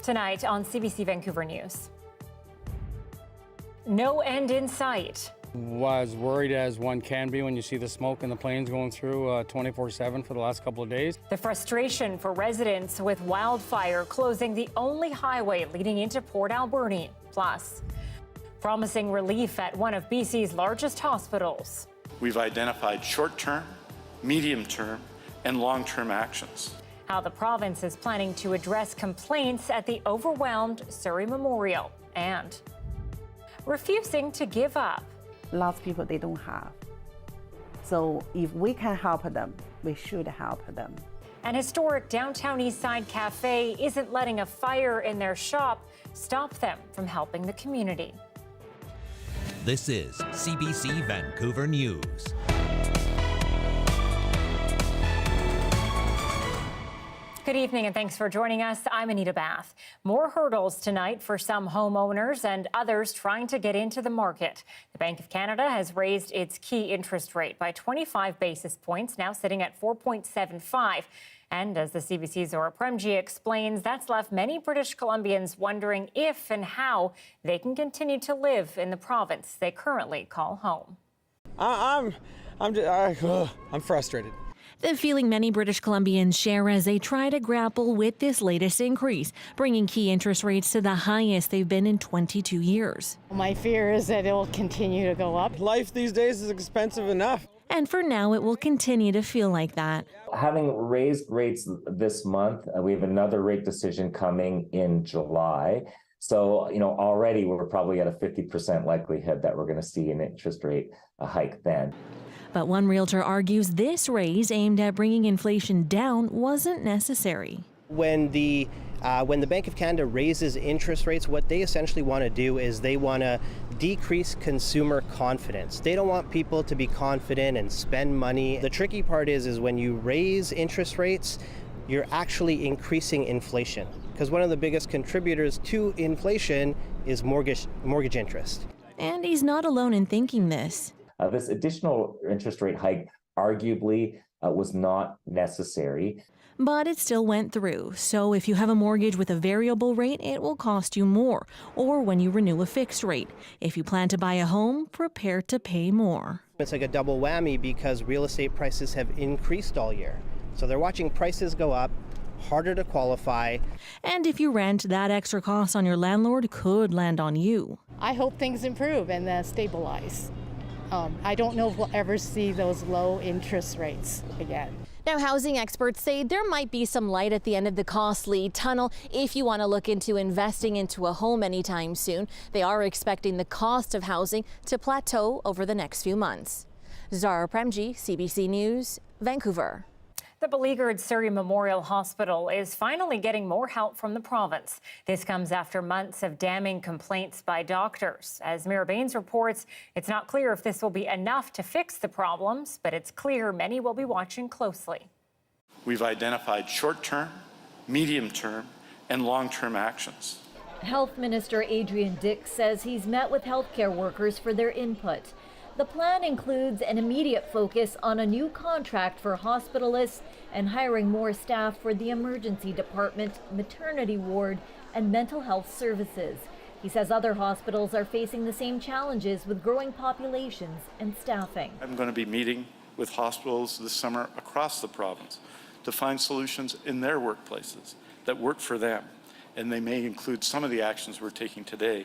Tonight on CBC Vancouver News. No end in sight. Was worried as one can be when you see the smoke and the planes going through 24/7 for the last couple of days. The frustration for residents with Wildfire closing the only highway leading into Port Alberni. Plus, promising relief at one of BC's largest hospitals. We've identified short-term, medium-term, and long-term actions. How the province is planning to address complaints at the overwhelmed Surrey Memorial, and refusing to give up. Lots of people they don't have. So if we can help them, we should help them. An historic downtown Eastside Cafe isn't letting a fire in their shop stop them from helping the community. This is CBC Vancouver News. Good evening and thanks for joining us. I'm Anita Bathe. More hurdles tonight for some homeowners and others trying to get into the market. The Bank of Canada has raised its key interest rate by 25 basis points, now sitting at 4.75. And as the CBC's Zora Premji explains, that's left many British Columbians wondering if and how they can continue to live in the province they currently call home. I'm frustrated. The feeling many British Columbians share as they try to grapple with this latest increase, bringing key interest rates to the highest they've been in 22 years. My fear is that it will continue to go up. Life these days is expensive enough. And for now, it will continue to feel like that. Having raised rates this month, we have another rate decision coming in July. So, already we're probably at a 50% likelihood that we're going to see an interest rate hike then. But one realtor argues this raise aimed at bringing inflation down wasn't necessary. When the Bank of Canada raises interest rates, what they essentially want to do is they want to decrease consumer confidence. They don't want people to be confident and spend money. The tricky part is when you raise interest rates, you're actually increasing inflation, because one of the biggest contributors to inflation is mortgage interest. And he's not alone in thinking this. This additional interest rate hike arguably was not necessary. But it still went through. So if you have a mortgage with a variable rate, it will cost you more. Or when you renew a fixed rate. If you plan to buy a home, prepare to pay more. It's like a double whammy because real estate prices have increased all year. So they're watching prices go up, harder to qualify. And if you rent, that extra cost on your landlord could land on you. I hope things improve and stabilize. I don't know if we'll ever see those low interest rates again. Now, housing experts say there might be some light at the end of the costly tunnel if you want to look into investing into a home anytime soon. They are expecting the cost of housing to plateau over the next few months. Zara Premji, CBC News, Vancouver. The beleaguered Surrey Memorial Hospital is finally getting more help from the province. This comes after months of damning complaints by doctors. As Mira Baines reports, it's not clear if this will be enough to fix the problems, but it's clear many will be watching closely. We've identified short-term, medium-term, and long-term actions. Health Minister Adrian Dix says he's met with healthcare workers for their input. The plan includes an immediate focus on a new contract for hospitalists and hiring more staff for the emergency department, maternity ward, and mental health services. He says other hospitals are facing the same challenges with growing populations and staffing. I'm going to be meeting with hospitals this summer across the province to find solutions in their workplaces that work for them. And they may include some of the actions we're taking today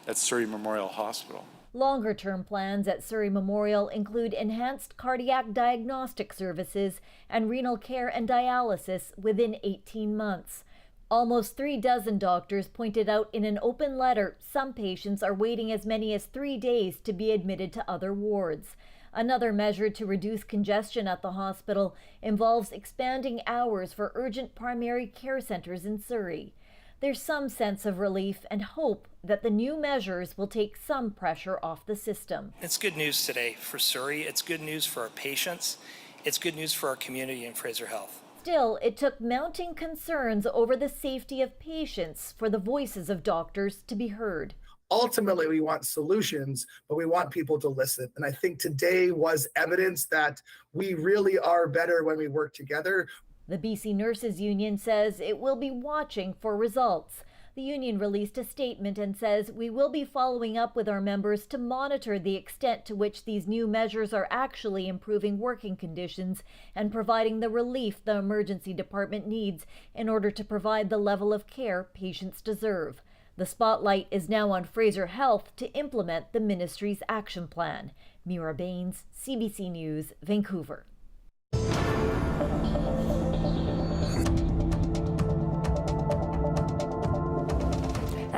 at Surrey Memorial Hospital. Longer-term plans at Surrey Memorial include enhanced cardiac diagnostic services and renal care and dialysis within 18 months. Almost 36 doctors pointed out in an open letter some patients are waiting as many as 3 days to be admitted to other wards. Another measure to reduce congestion at the hospital involves expanding hours for urgent primary care centers in Surrey. There's some sense of relief and hope that the new measures will take some pressure off the system. It's good news today for Surrey. It's good news for our patients. It's good news for our community and Fraser Health. Still, it took mounting concerns over the safety of patients for the voices of doctors to be heard. Ultimately, we want solutions, but we want people to listen. And I think today was evidence that we really are better when we work together. The BC Nurses Union says it will be watching for results. The union released a statement and says, "We will be following up with our members to monitor the extent to which these new measures are actually improving working conditions and providing the relief the emergency department needs in order to provide the level of care patients deserve." The spotlight is now on Fraser Health to implement the ministry's action plan. Mira Baines, CBC News, Vancouver.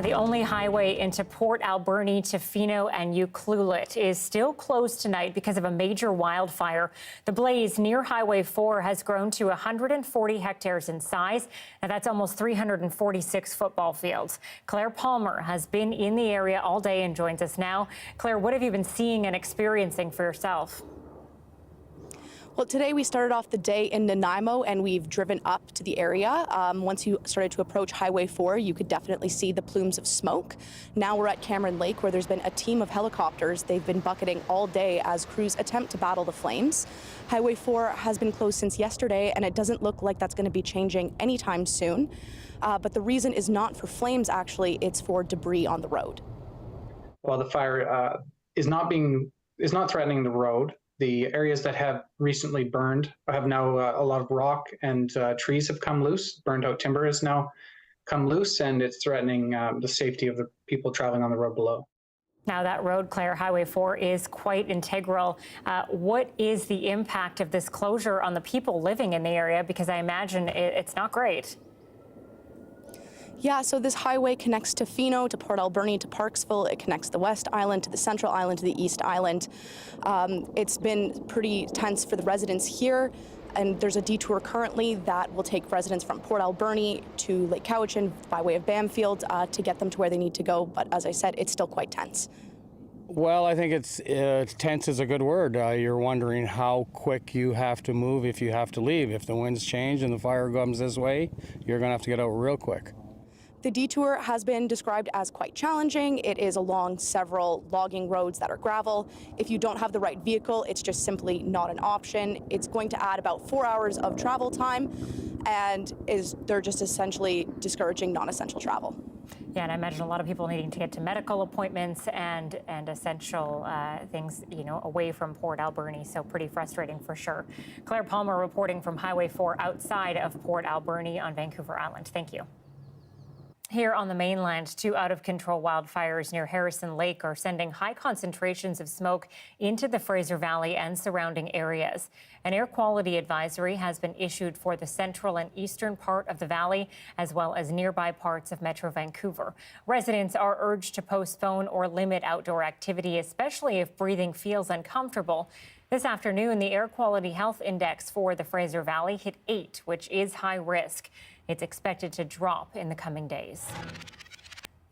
The only highway into Port Alberni to Fino and Ucluelet is still closed tonight because of a major wildfire. The blaze near Highway 4 has grown to 140 hectares in size, and that's almost 346 football fields. Claire Palmer has been in the area all day and joins us now. Claire, what have you been seeing and experiencing for yourself? Well, today we started off the day in Nanaimo and we've driven up to the area. Once you started to approach Highway 4, you could definitely see the plumes of smoke. Now we're at Cameron Lake, where there's been a team of helicopters. They've been bucketing all day as crews attempt to battle the flames. Highway 4 has been closed since yesterday, and it doesn't look like that's going to be changing anytime soon. But the reason is not for flames, actually, it's for debris on the road. While the fire is not threatening the road, the areas that have recently burned have now a lot of rock and trees have come loose. Burned out timber has now come loose, and it's threatening the safety of the people traveling on the road below. Now that road, Claire, Highway 4, is quite integral. What is the impact of this closure on the people living in the area? Because I imagine it's not great. Yeah, so this highway connects to Fino, to Port Alberni, to Parksville. It connects the West Island to the Central Island to the East Island. It's been pretty tense for the residents here, and there's a detour currently that will take residents from Port Alberni to Lake Cowichan by way of Bamfield to get them to where they need to go. But as I said, it's still quite tense. Well, I think it's tense is a good word. You're wondering how quick you have to move if you have to leave. If the winds change and the fire comes this way, you're going to have to get out real quick. The detour has been described as quite challenging. It is along several logging roads that are gravel. If you don't have the right vehicle, it's just simply not an option. It's going to add about 4 hours of travel time, and they're just essentially discouraging non-essential travel. Yeah, and I imagine a lot of people needing to get to medical appointments and essential things, away from Port Alberni. So pretty frustrating for sure. Claire Palmer reporting from Highway 4 outside of Port Alberni on Vancouver Island. Thank you. Here on the mainland, 2 out-of-control wildfires near Harrison Lake are sending high concentrations of smoke into the Fraser Valley and surrounding areas. An air quality advisory has been issued for the central and eastern part of the valley, as well as nearby parts of Metro Vancouver. Residents are urged to postpone or limit outdoor activity, especially if breathing feels uncomfortable. This afternoon, the Air Quality Health Index for the Fraser Valley hit 8, which is high risk. It's expected to drop in the coming days.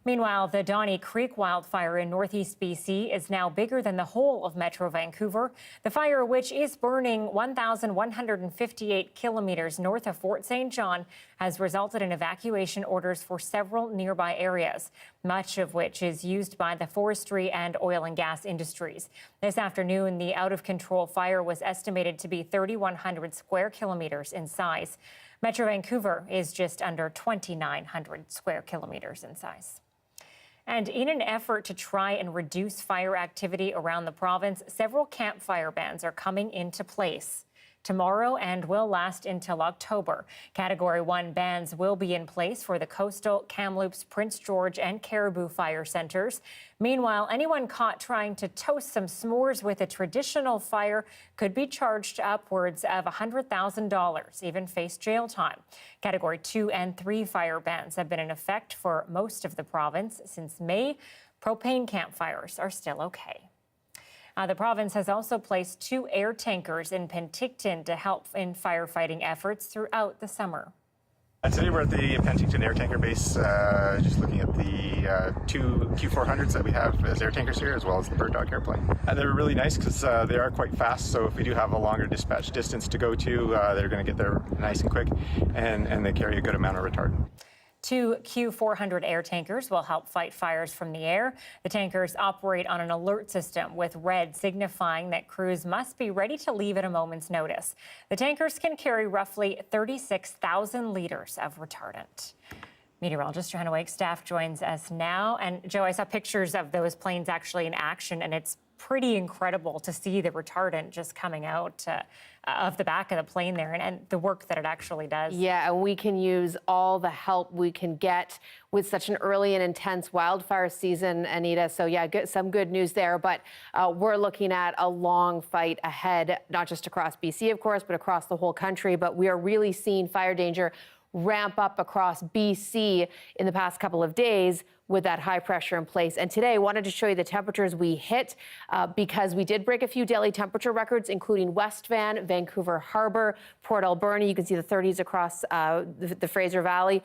Meanwhile, the Donny Creek wildfire in northeast BC is now bigger than the whole of Metro Vancouver. The fire, which is burning 1,158 kilometers north of Fort St. John, has resulted in evacuation orders for several nearby areas, much of which is used by the forestry and oil and gas industries. This afternoon, the out-of-control fire was estimated to be 3,100 square kilometers in size. Metro Vancouver is just under 2,900 square kilometers in size. And in an effort to try and reduce fire activity around the province, several campfire bans are coming into place tomorrow and will last until October. Category 1 bans will be in place for the Coastal, Kamloops, Prince George and Caribou fire centres. Meanwhile, anyone caught trying to toast some s'mores with a traditional fire could be charged upwards of $100,000, even face jail time. Category 2 and 3 fire bans have been in effect for most of the province since May. Propane campfires are still okay. The province has also placed 2 air tankers in Penticton to help in firefighting efforts throughout the summer. Today we're at the Penticton Air Tanker Base, just looking at the 2 Q400s that we have as air tankers here, as well as the Bird Dog airplane. And they're really nice because they are quite fast, so if we do have a longer dispatch distance to go to, they're going to get there nice and quick, and they carry a good amount of retardant. 2 Q400 air tankers will help fight fires from the air. The tankers operate on an alert system with red signifying that crews must be ready to leave at a moment's notice. The tankers can carry roughly 36,000 liters of retardant. Meteorologist Johanna Wagstaffe joins us now. And Joe, I saw pictures of those planes actually in action, and it's pretty incredible to see the retardant just coming out of the back of the plane there and the work that it actually does. Yeah, and we can use all the help we can get with such an early and intense wildfire season, Anita. So yeah, some good news there, but we're looking at a long fight ahead, not just across BC, of course, but across the whole country. But we are really seeing fire danger ramp up across BC in the past couple of days with that high pressure in place. And today I wanted to show you the temperatures we hit because we did break a few daily temperature records, including West Van, Vancouver Harbour, Port Alberni. You can see the 30s across the Fraser Valley.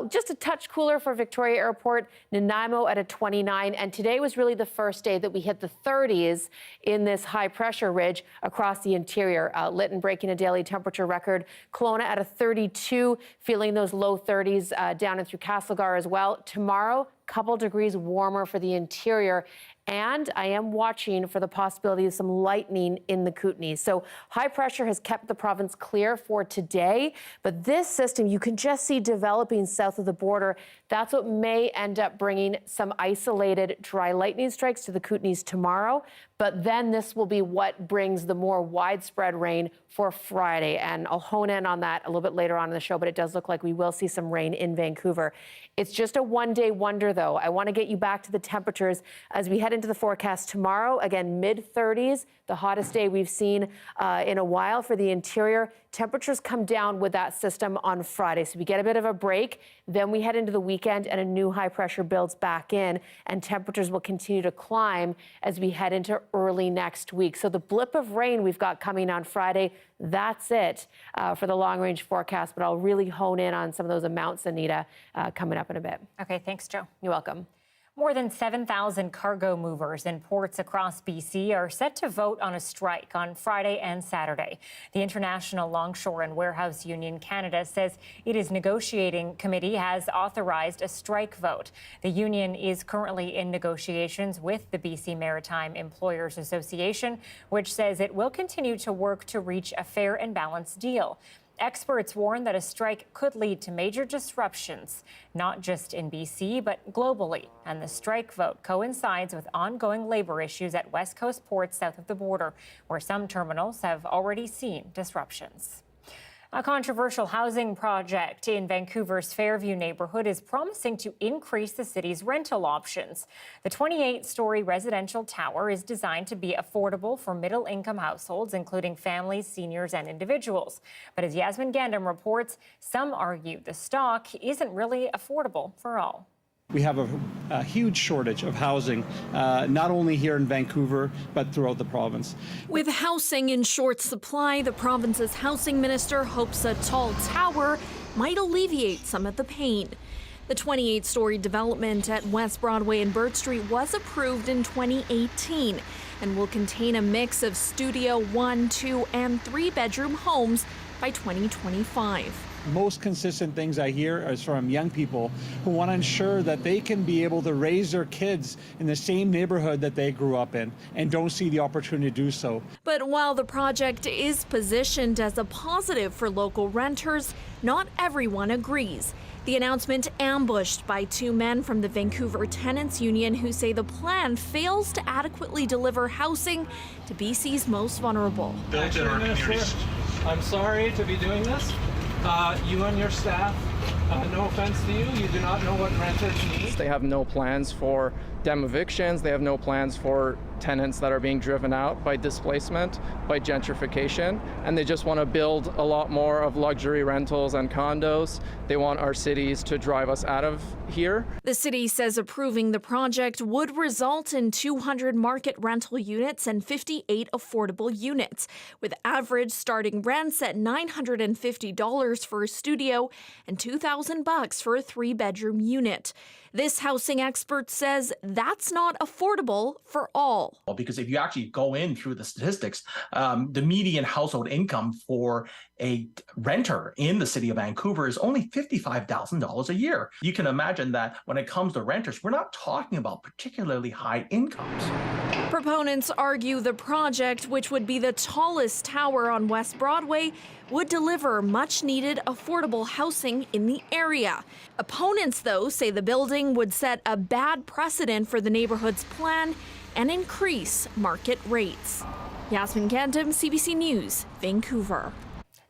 Just a touch cooler for Victoria Airport, Nanaimo at a 29. And today was really the first day that we hit the 30s in this high pressure ridge across the interior. Lytton breaking a daily temperature record. Kelowna at a 32, feeling those low 30s down and through Castlegar as well. Tomorrow, couple degrees warmer for the interior. And I am watching for the possibility of some lightning in the Kootenays. So high pressure has kept the province clear for today. But this system you can just see developing south of the border. That's what may end up bringing some isolated dry lightning strikes to the Kootenays tomorrow. But then this will be what brings the more widespread rain for Friday. And I'll hone in on that a little bit later on in the show, but it does look like we will see some rain in Vancouver. It's just a one-day wonder, though. I want to get you back to the temperatures as we head into the forecast tomorrow. Again, mid-30s, the hottest day we've seen in a while for the interior. Temperatures come down with that system on Friday, so we get a bit of a break. Then we head into the weekend and a new high pressure builds back in, and temperatures will continue to climb as we head into early next week. So the blip of rain we've got coming on Friday, that's it for the long range forecast, but I'll really hone in on some of those amounts, Anita, coming up in a bit. Okay, thanks, Joe. You're welcome. More than 7,000 cargo movers in ports across BC are set to vote on a strike on Friday and Saturday. The International Longshore and Warehouse Union Canada says its negotiating committee has authorized a strike vote. The union is currently in negotiations with the BC Maritime Employers Association, which says it will continue to work to reach a fair and balanced deal. Experts warn that a strike could lead to major disruptions, not just in BC, but globally. And the strike vote coincides with ongoing labor issues at West Coast ports south of the border, where some terminals have already seen disruptions. A controversial housing project in Vancouver's Fairview neighborhood is promising to increase the city's rental options. The 28-story residential tower is designed to be affordable for middle-income households, including families, seniors, and individuals. But as Yasmin Gandam reports, some argue the stock isn't really affordable for all. We have a huge shortage of housing, not only here in Vancouver, but throughout the province. With housing in short supply, the province's housing minister hopes a tall tower might alleviate some of the pain. The 28-story development at West Broadway and Bird Street was approved in 2018 and will contain a mix of studio 1, 2, and 3-bedroom homes by 2025. Most consistent things I hear is from young people who want to ensure that they can be able to raise their kids in the same neighborhood that they grew up in and don't see the opportunity to do so. But while the project is positioned as a positive for local renters, not everyone agrees. The announcement ambushed by two men from the Vancouver Tenants Union who say the plan fails to adequately deliver housing to BC's most vulnerable. I'm sorry to be doing this. You and your staff, no offense to you, you do not know what renters need. They have no plans for dem evictions. They have no plans for tenants that are being driven out by displacement, by gentrification, and they just want to build a lot more of luxury rentals and condos. They want our cities to drive us out of here. The city says approving the project would result in 200 market rental units and 58 affordable units, with average starting rents at $950 for a studio and $2,000 for a 3-bedroom unit. This housing expert says that's not affordable for all. Because if you actually go in through the statistics, the median household income for a renter in the city of Vancouver is only $55,000 a year. You can imagine that when it comes to renters, we're not talking about particularly high incomes. Proponents argue the project, which would be the tallest tower on West Broadway, would deliver much-needed affordable housing in the area. Opponents, though, say the building would set a bad precedent for the neighborhood's plan and increase market rates. Yasmin Gandam, CBC News, Vancouver.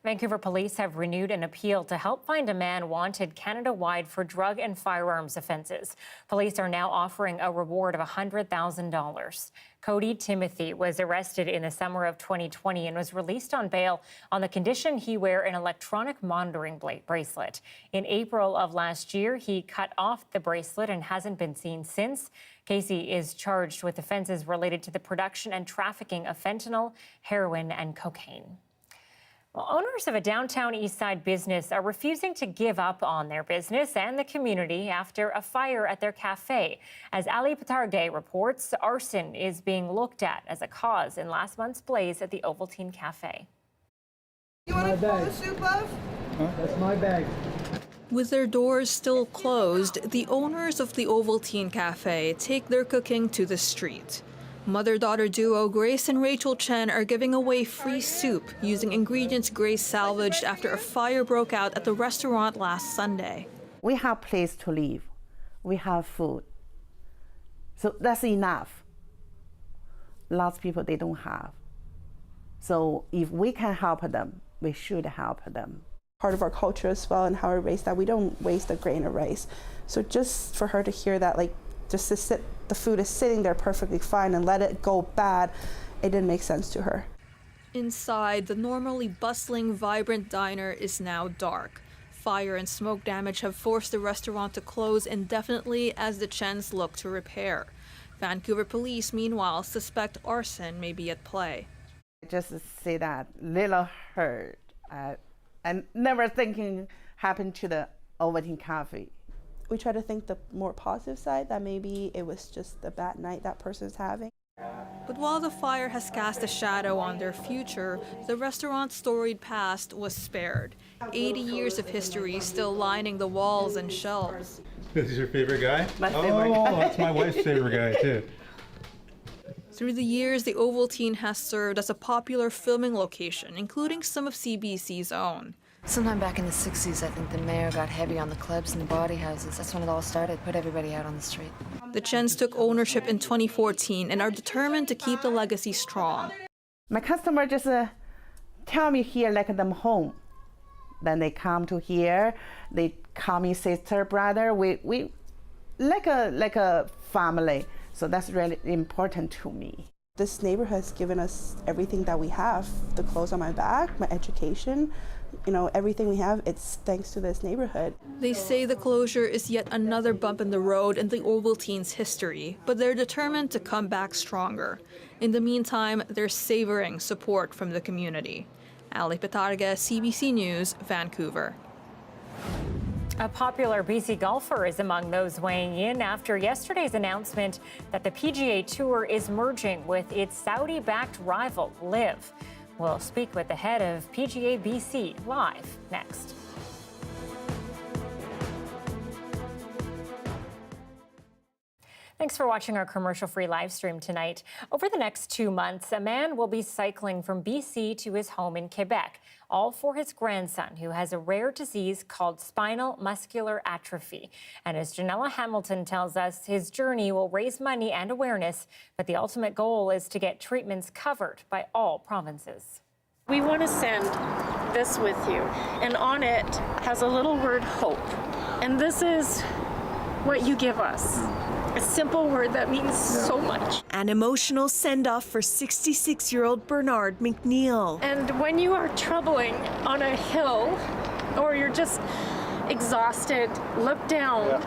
Vancouver police have renewed an appeal to help find a man wanted Canada-wide for drug and firearms offenses. Police are now offering a reward of $100,000. Cody Timothy was arrested in the summer of 2020 and was released on bail on the condition he wear an electronic monitoring bracelet. In April of last year, he cut off the bracelet and hasn't been seen since. Casey is charged with offenses related to the production and trafficking of fentanyl, heroin, and cocaine. Well, owners of a downtown East Side business are refusing to give up on their business and the community after a fire at their cafe. As Ali Patargay reports, arson is being looked at as a cause in last month's blaze at the Ovaltine Cafe. You want to pull the soup off? Huh? That's my bag. With their doors still closed, the owners of the Ovaltine Cafe take their cooking to the street. Mother-daughter duo Grace and Rachel Chen are giving away free soup using ingredients Grace salvaged after a fire broke out at the restaurant last Sunday. We have a place to live. We have food. So that's enough. Lots of people, they don't have. So if we can help them, we should help them. Part of our culture as well and how we raise that, we don't waste a grain of rice. So just for her to hear that, like, just to sit, the food is sitting there perfectly fine and let it go bad, it didn't make sense to her. Inside, the normally bustling, vibrant diner is now dark. Fire and smoke damage have forced the restaurant to close indefinitely as the Chens look to repair. Vancouver police, meanwhile, suspect arson may be at play. Just to say that little hurt, and never thinking happened to the Ovaltine Cafe. We try to think the more positive side, that maybe it was just a bad night that person's having. But while the fire has cast a shadow on their future, the restaurant's storied past was spared. 80 years of history still lining the walls and shelves. This is your favorite guy? My favorite guy. That's my wife's favorite guy, too. Through the years, the Ovaltine has served as a popular filming location, including some of CBC's own. Sometime back in the 60s, I think the mayor got heavy on the clubs and the bawdy houses. That's when it all started, put everybody out on the street. The Chens took ownership in 2014 and are determined to keep the legacy strong. My customer just tell me here like them home. Then they come to here, they call me sister, brother. We like a family. So that's really important to me. This neighborhood has given us everything that we have. The clothes on my back, my education, everything we have, it's thanks to this neighborhood. They say the closure is yet another bump in the road in the Ovaltine's history, but they're determined to come back stronger. In the meantime, they're savoring support from the community. Ali Patarga, CBC News, Vancouver. A popular BC golfer is among those weighing in after yesterday's announcement that the PGA Tour is merging with its Saudi-backed rival, LIV. We'll speak with the head of PGA BC live next. Thanks for watching our commercial-free live stream tonight. Over the next 2 months, a man will be cycling from BC to his home in Quebec, all for his grandson, who has a rare disease called spinal muscular atrophy. And as Janella Hamilton tells us, his journey will raise money and awareness, but the ultimate goal is to get treatments covered by all provinces. We want to send this with you, and on it has a little word, hope. And this is what you give us. A simple word that means so much. An emotional send-off for 66-year-old Bernard McNeil. And when you are troubling on a hill, or you're just exhausted, look down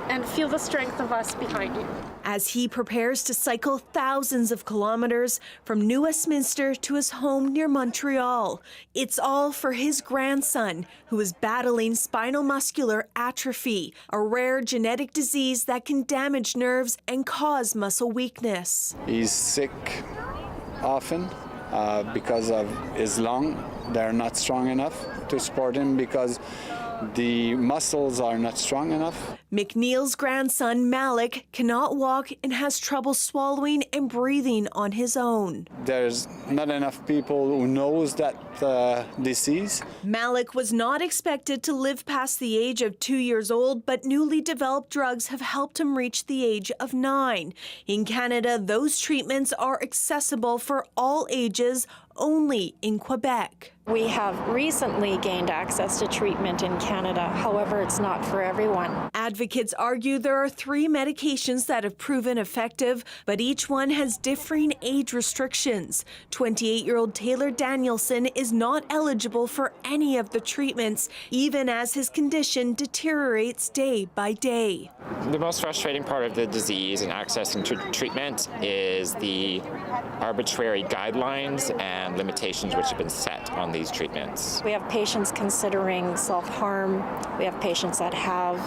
and feel the strength of us behind you. as he prepares to cycle thousands of kilometers from New Westminster to his home near Montreal. It's all for his grandson, who is battling spinal muscular atrophy, a rare genetic disease that can damage nerves and cause muscle weakness. He's sick often because of his lung. They're not strong enough to support him because the muscles are not strong enough. McNeil's grandson, Malik, cannot walk and has trouble swallowing and breathing on his own. There's not enough people who knows that disease. Malik was not expected to live past the age of 2 years old, but newly developed drugs have helped him reach the age of 9. In Canada, those treatments are accessible for all ages, only in Quebec. We have recently gained access to treatment in Canada. However, it's not for everyone. Advocates argue there are 3 medications that have proven effective, but each one has differing age restrictions. 28-year-old Taylor Danielson is not eligible for any of the treatments, even as his condition deteriorates day by day. The most frustrating part of the disease and accessing treatment is the arbitrary guidelines and limitations which have been set on these treatments. We have patients considering self-harm. We have patients that have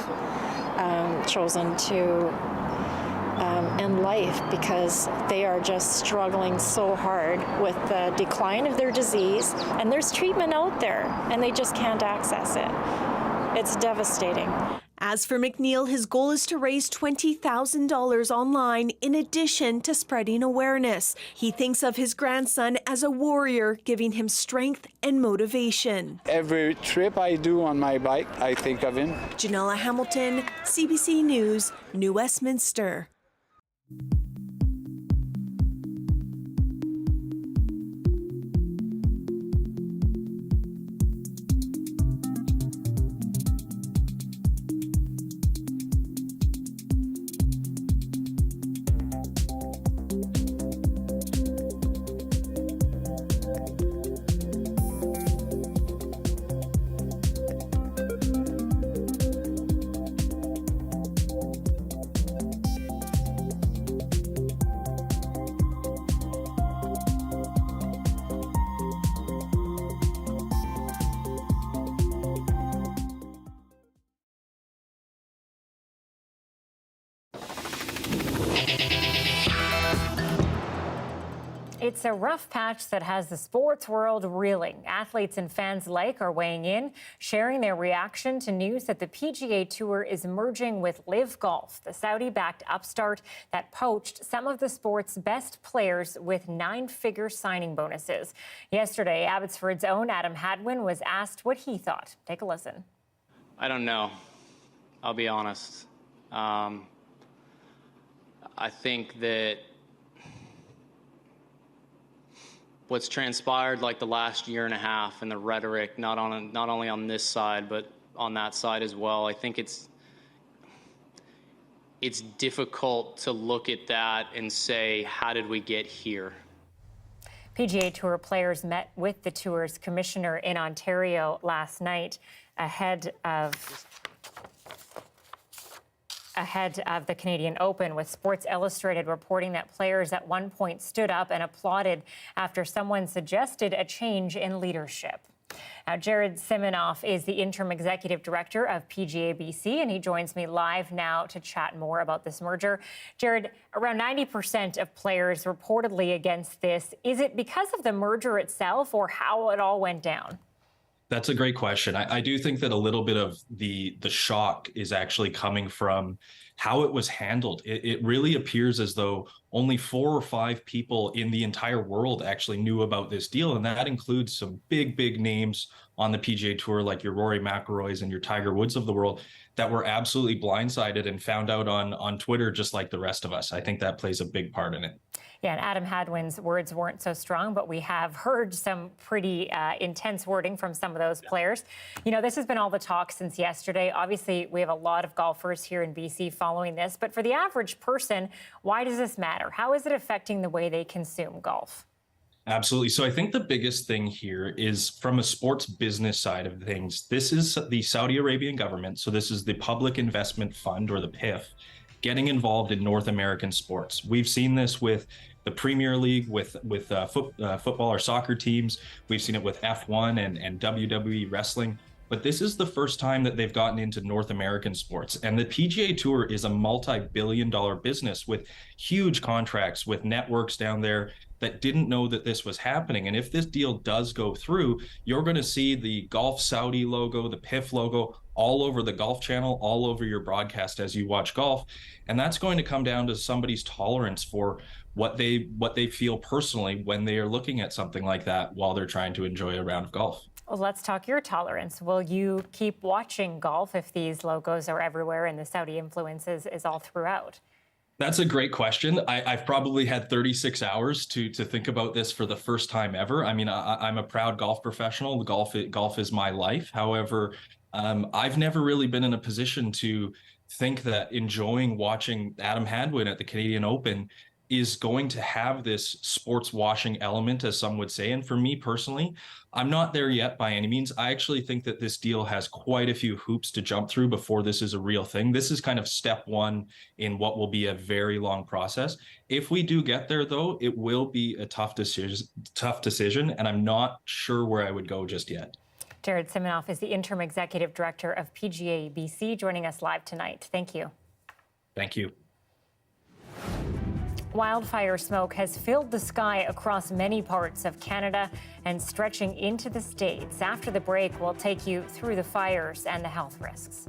chosen to end life because they are just struggling so hard with the decline of their disease. And there's treatment out there, and they just can't access it. It's devastating. As for McNeil, his goal is to raise $20,000 online in addition to spreading awareness. He thinks of his grandson as a warrior, giving him strength and motivation. Every trip I do on my bike, I think of him. Janella Hamilton, CBC News, New Westminster. It's a rough patch that has the sports world reeling. Athletes and fans alike are weighing in, sharing their reaction to news that the PGA Tour is merging with Live Golf, the Saudi-backed upstart that poached some of the sport's best players with 9-figure signing bonuses. Yesterday, Abbotsford's own Adam Hadwin was asked what he thought. Take a listen. I don't know. I'll be honest. I think that what's transpired like the last year and a half and the rhetoric, not only on this side, but on that side as well, I think it's difficult to look at that and say, how did we get here? PGA Tour players met with the Tour's commissioner in Ontario last night ahead of the Canadian Open, with Sports Illustrated reporting that players at one point stood up and applauded after someone suggested a change in leadership. Now, Jared Simonoff is the interim executive director of PGA BC, and he joins me live now to chat more about this merger. Jared, around 90% of players reportedly against this. Is it because of the merger itself or how it all went down? That's a great question. I do think that a little bit of the shock is actually coming from how it was handled. It really appears as though only 4 or 5 people in the entire world actually knew about this deal, and that includes some big names on the PGA Tour like your Rory McIlroys and your Tiger Woods of the world that were absolutely blindsided and found out on Twitter just like the rest of us. I think that plays a big part in it. Yeah, and Adam Hadwin's words weren't so strong, but we have heard some pretty intense wording from some of those players. You know, this has been all the talk since yesterday. Obviously, we have a lot of golfers here in BC following this, but for the average person, why does this matter? How is it affecting the way they consume golf? Absolutely. So I think the biggest thing here is from a sports business side of things. This is the Saudi Arabian government. So this is the Public Investment Fund, or the PIF. getting involved in North American sports. We've seen this with the Premier League, with football or soccer teams. We've seen it with F1 and WWE wrestling. But this is the first time that they've gotten into North American sports. And the PGA Tour is a multi-billion-dollar business with huge contracts with networks down there that didn't know that this was happening. And if this deal does go through, you're going to see the Golf Saudi logo, the PIF logo, all over the Golf Channel, all over your broadcast as you watch golf. And that's going to come down to somebody's tolerance for what they feel personally when they are looking at something like that while they're trying to enjoy a round of golf. Well, let's talk your tolerance. Will you keep watching golf if these logos are everywhere and the Saudi influence is all throughout? That's a great question. I've probably had 36 hours to think about this for the first time ever. I mean, I'm a proud golf professional. Golf is my life. However, I've never really been in a position to think that enjoying watching Adam Hadwin at the Canadian Open is going to have this sports washing element, as some would say. And for me personally, I'm not there yet by any means. I actually think that this deal has quite a few hoops to jump through before this is a real thing. This is kind of step one in what will be a very long process. If we do get there, though, it will be a tough decision, and I'm not sure where I would go just yet. Jared Siminoff is the interim executive director of PGA BC, joining us live tonight. Thank you. Thank you. Wildfire smoke has filled the sky across many parts of Canada and stretching into the States. After the break, we'll take you through the fires and the health risks.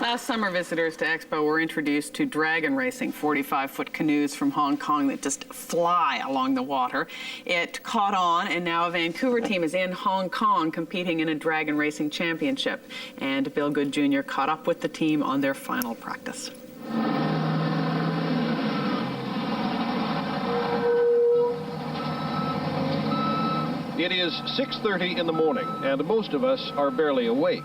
Last summer, visitors to Expo were introduced to dragon racing, 45-foot canoes from Hong Kong that just fly along the water. It caught on, and now a Vancouver team is in Hong Kong competing in a dragon racing championship. And Bill Good Jr. caught up with the team on their final practice. It is 6:30 in the morning, and most of us are barely awake.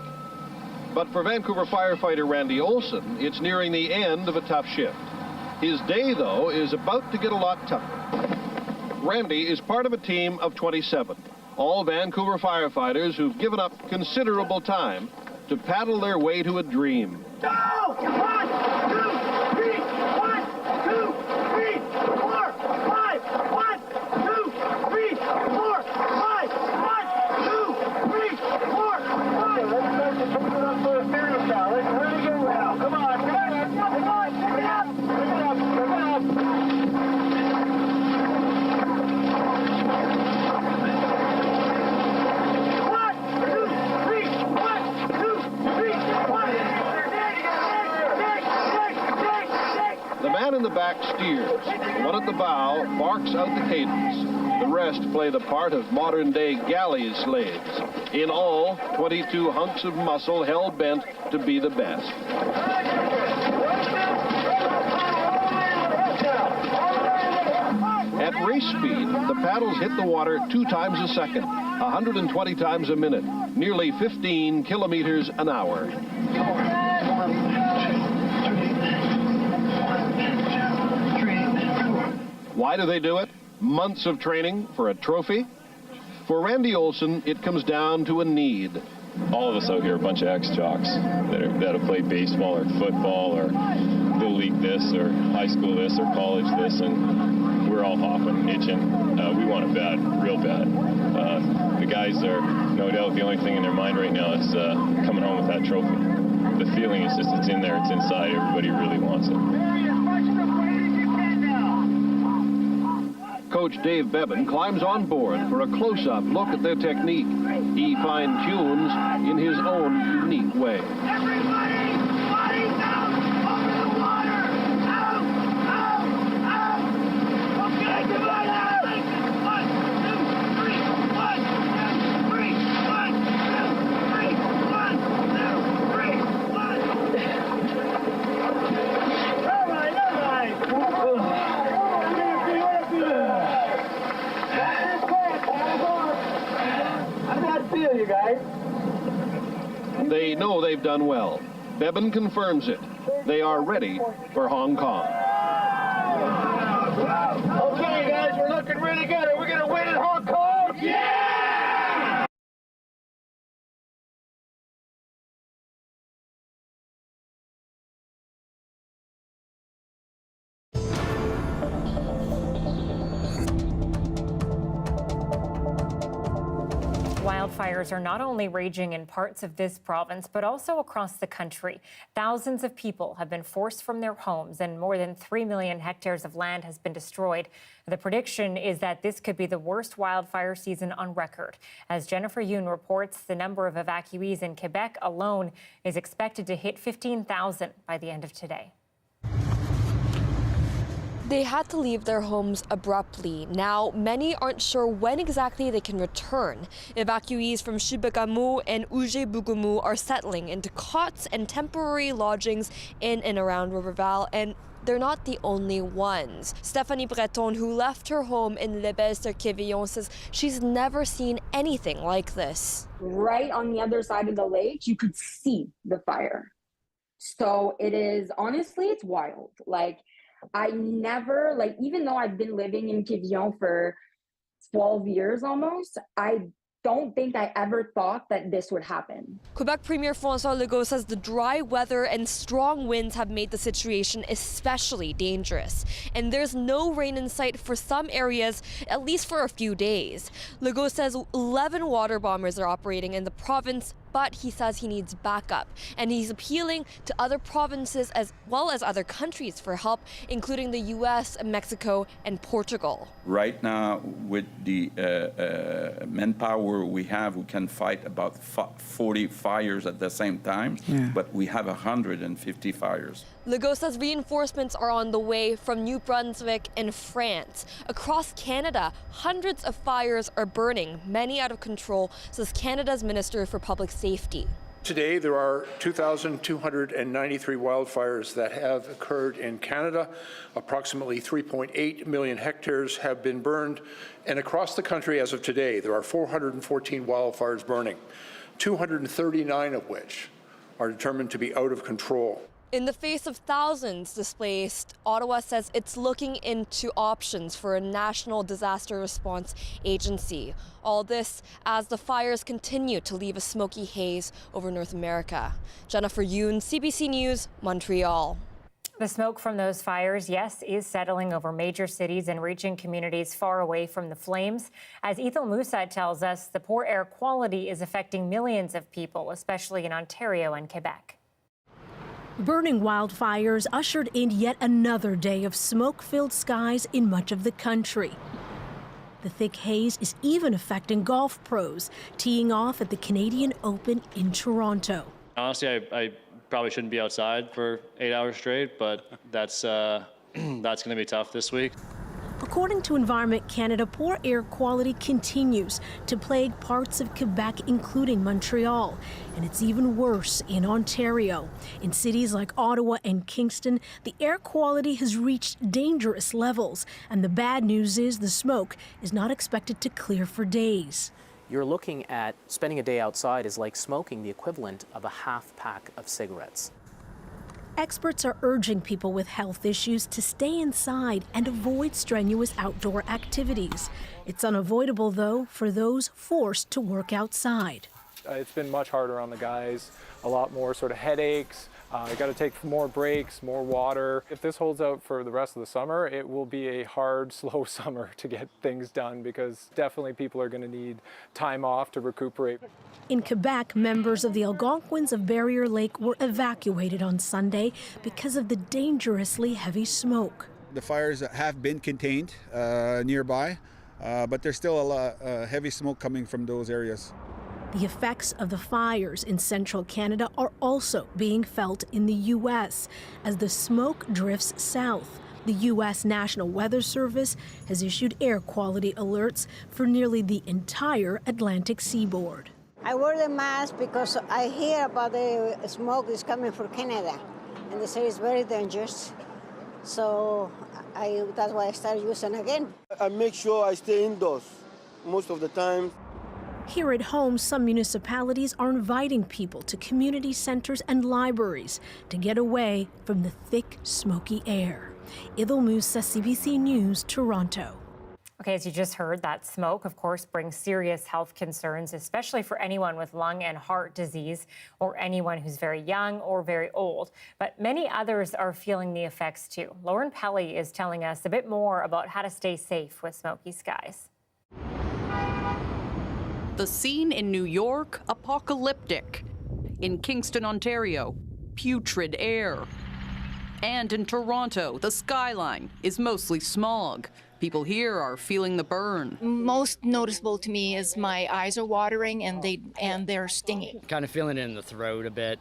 But for Vancouver firefighter Randy Olson, it's nearing the end of a tough shift. His day, though, is about to get a lot tougher. Randy is part of a team of 27, all Vancouver firefighters who've given up considerable time to paddle their way to a dream. Go! 1, 2, 3, 1, 2, 3, 4, 5, 1, 2, 3, 4, 5, 1, 2, 3, 4, 5. Let's start to put it up for a serious now. Let's really get well. Come on, come on, come on, pick it up, pick it up, pick it up. The man in the back steers. One at the bow barks out the cadence. The rest play the part of modern-day galley slaves. In all, 22 hunks of muscle hell-bent to be the best. At race speed, the paddles hit the water 2 times a second, 120 times a minute, nearly 15 kilometers an hour. Why do they do it? Months of training for a trophy? For Randy Olson, it comes down to a need. All of us out here are a bunch of ex-jocks that have played baseball or football or little league this or high school this or college this, and we're all hopping, itching. We want it bad, real bad. The guys are, no doubt, the only thing in their mind right now is coming home with that trophy. The feeling is just, it's in there, it's inside, everybody really wants it. Coach Dave Bevan climbs on board for a close-up look at their technique. He fine-tunes in his own unique way. Everybody, bodies out, over the water, out, out, out. Okay, come on out. 1, 2, 3, 1, 2, 3, 1, 2, 3, 1, 2, 3, 1. All right, all right. They know they've done well. Bevan confirms it. They are ready for Hong Kong. Okay, guys, we're looking really good. Are we going to win in Hong Kong? Yeah! Wildfires are not only raging in parts of this province, but also across the country. Thousands of people have been forced from their homes and more than 3 million hectares of land has been destroyed. The prediction is that this could be the worst wildfire season on record. As Jennifer Yoon reports, the number of evacuees in Quebec alone is expected to hit 15,000 by the end of today. They had to leave their homes abruptly. Now, many aren't sure when exactly they can return. Evacuees from Chibougamau and Oujé-Bougoumou are settling into cots and temporary lodgings in and around Riverval, and they're not the only ones. Stephanie Breton, who left her home in Lebel-sur-Quévillon, says she's never seen anything like this. Right on the other side of the lake, you could see the fire. So it is, honestly, it's wild. Like, I never, even though I've been living in Quévillon for 12 years almost, I don't think I ever thought that this would happen. Quebec Premier François Legault says the dry weather and strong winds have made the situation especially dangerous. And there's no rain in sight for some areas, at least for a few days. Legault says 11 water bombers are operating in the province, but he says he needs backup. And he's appealing to other provinces as well as other countries for help, including the US, Mexico, and Portugal. Right now, with the manpower we have, we can fight about 40 fires at the same time, but we have 150 fires. Legault says reinforcements are on the way from New Brunswick and France. Across Canada, hundreds of fires are burning, many out of control, says Canada's Minister for Public Safety. Today, there are 2,293 wildfires that have occurred in Canada. Approximately 3.8 million hectares have been burned. And across the country, as of today, there are 414 wildfires burning, 239 of which are determined to be out of control. In the face of thousands displaced, Ottawa says it's looking into options for a national disaster response agency. All this as the fires continue to leave a smoky haze over North America. Jennifer Yoon, CBC News, Montreal. The smoke from those fires, yes, is settling over major cities and reaching communities far away from the flames. As Ethel Moussa tells us, the poor air quality is affecting millions of people, especially in Ontario and Quebec. Burning wildfires ushered in yet another day of smoke-filled skies in much of the country. The thick haze is even affecting golf pros, teeing off at the Canadian Open in Toronto. Honestly, I probably shouldn't be outside for 8 hours straight, but that's going to be tough this week. According to Environment Canada, poor air quality continues to plague parts of Quebec, including Montreal. And it's even worse in Ontario. In cities like Ottawa and Kingston, the air quality has reached dangerous levels. And the bad news is the smoke is not expected to clear for days. You're looking at spending a day outside is like smoking the equivalent of a half pack of cigarettes. Experts are urging people with health issues to stay inside and avoid strenuous outdoor activities. It's unavoidable, though, for those forced to work outside. It's been much harder on the guys, a lot more sort of headaches. You got to take more breaks, more water. If this holds out for the rest of the summer, it will be a hard, slow summer to get things done because definitely people are going to need time off to recuperate. In Quebec, members of the Algonquins of Barrier Lake were evacuated on Sunday because of the dangerously heavy smoke. The fires have been contained nearby, but there's still a lot heavy smoke coming from those areas. The effects of the fires in central Canada are also being felt in the U.S. as the smoke drifts south. The U.S. National Weather Service has issued air quality alerts for nearly the entire Atlantic seaboard. I wear the mask because I hear about the smoke is coming from Canada, and they say it's very dangerous. So that's why I started using again. I make sure I stay indoors most of the time. Here at home, some municipalities are inviting people to community centers and libraries to get away from the thick, smoky air. Idil Musa, CBC News, Toronto. Okay, as you just heard, that smoke, of course, brings serious health concerns, especially for anyone with lung and heart disease or anyone who's very young or very old. But many others are feeling the effects too. Lauren Pelly is telling us a bit more about how to stay safe with smoky skies. The scene in New York, apocalyptic. In Kingston, Ontario, putrid air. And in Toronto, the skyline is mostly smog. People here are feeling the burn. Most noticeable to me is my eyes are watering and they're stinging. Kind of feeling it in the throat a bit,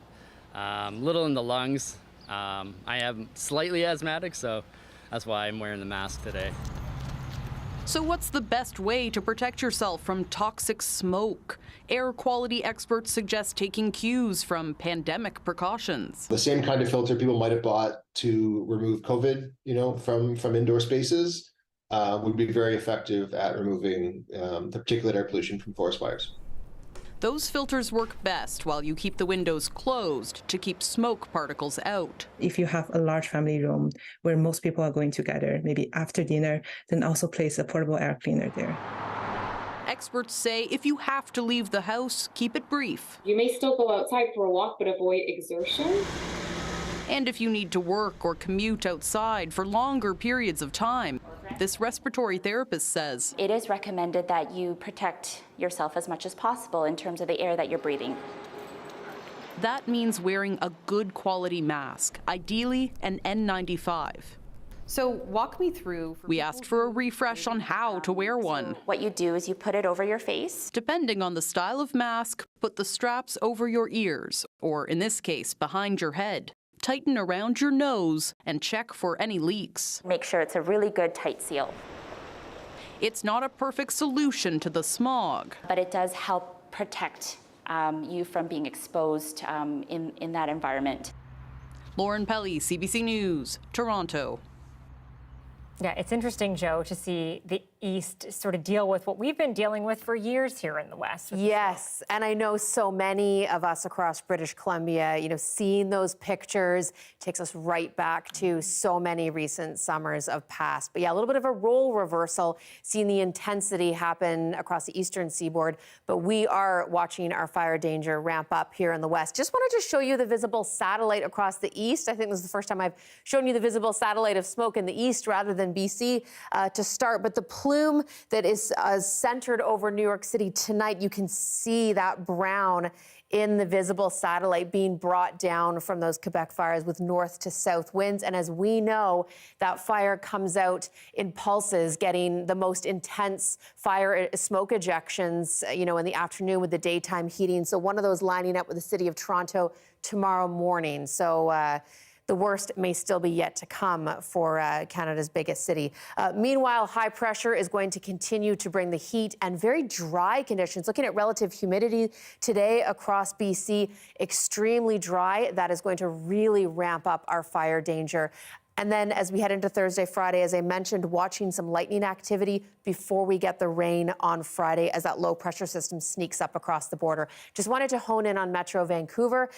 little in the lungs. I am slightly asthmatic, so that's why I'm wearing the mask today. So what's the best way to protect yourself from toxic smoke? Air quality experts suggest taking cues from pandemic precautions. The same kind of filter people might have bought to remove COVID, from indoor spaces would be very effective at removing the particulate air pollution from forest fires. Those filters work best while you keep the windows closed to keep smoke particles out. If you have a large family room where most people are going together, maybe after dinner, then also place a portable air cleaner there. Experts say if you have to leave the house, keep it brief. You may still go outside for a walk, but avoid exertion. And if you need to work or commute outside for longer periods of time, this respiratory therapist says it is recommended that you protect yourself as much as possible in terms of the air that you're breathing. That means wearing a good quality mask, ideally an N95. So walk me through. We asked for a refresh on how to wear one. What you do is you put it over your face. Depending on the style of mask, put the straps over your ears, or in this case, behind your head. Tighten around your nose and check for any leaks. Make sure it's a really good tight seal. It's not a perfect solution to the smog, but it does help protect you from being exposed in that environment. Lauren Pelly, CBC News, Toronto. Yeah, it's interesting, Joe, to see the East sort of deal with what we've been dealing with for years here in the West. Yes, and I know so many of us across British Columbia, seeing those pictures takes us right back to so many recent summers of past. But yeah, a little bit of a role reversal, seeing the intensity happen across the eastern seaboard. But we are watching our fire danger ramp up here in the West. Just wanted to show you the visible satellite across the East. I think this is the first time I've shown you the visible satellite of smoke in the East rather than BC to start. But the plume that is centered over New York City tonight, you can see that brown in the visible satellite being brought down from those Quebec fires with north to south winds. And as we know, that fire comes out in pulses, getting the most intense fire smoke ejections, in the afternoon with the daytime heating. So one of those lining up with the city of Toronto tomorrow morning. So the worst may still be yet to come for Canada's biggest city. Meanwhile, high pressure is going to continue to bring the heat and very dry conditions. Looking at relative humidity today across BC, extremely dry. That is going to really ramp up our fire danger. And then as we head into Thursday, Friday, as I mentioned, watching some lightning activity before we get the rain on Friday as that low pressure system sneaks up across the border. Just wanted to hone in on Metro Vancouver.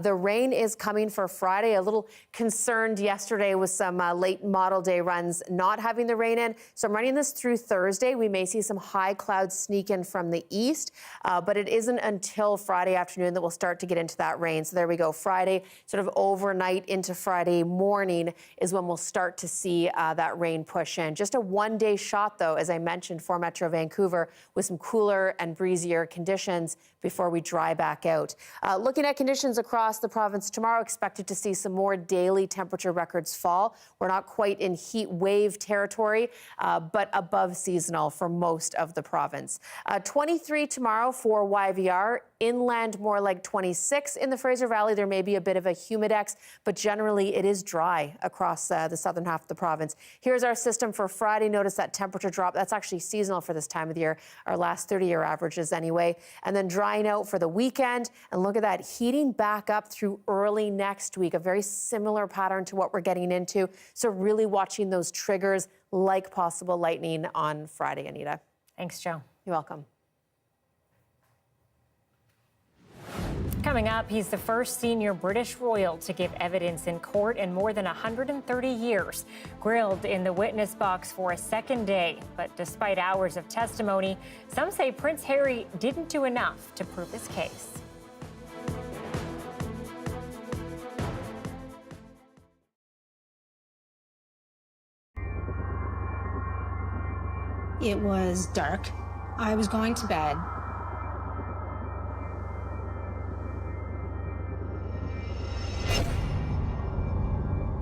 The rain is coming for Friday. A little concerned yesterday with some late model day runs not having the rain in. So I'm running this through Thursday. We may see some high clouds sneak in from the east, but it isn't until Friday afternoon that we'll start to get into that rain. So there we go. Friday, sort of overnight into Friday morning is when we'll start to see that rain push in. Just a one-day shot, though, as I mentioned, for Metro Vancouver with some cooler and breezier conditions before we dry back out. Looking at conditions across the province tomorrow, expected to see some more daily temperature records fall. We're not quite in heat wave territory, but above seasonal for most of the province. 23 tomorrow for YVR. Inland, more like 26. In the Fraser Valley, there may be a bit of a humidex, but generally it is dry across the southern half of the province. Here's our system for Friday. Notice that temperature drop. That's actually seasonal for this time of the year, our last 30-year averages anyway. And then drying out for the weekend. And look at that, heating back up through early next week, a very similar pattern to what we're getting into. So really watching those triggers like possible lightning on Friday, Anita. Thanks, Joe. You're welcome. Coming up, he's the first senior British royal to give evidence in court in more than 130 years. Grilled in the witness box for a second day. But despite hours of testimony, some say Prince Harry didn't do enough to prove his case. It was dark. I was going to bed.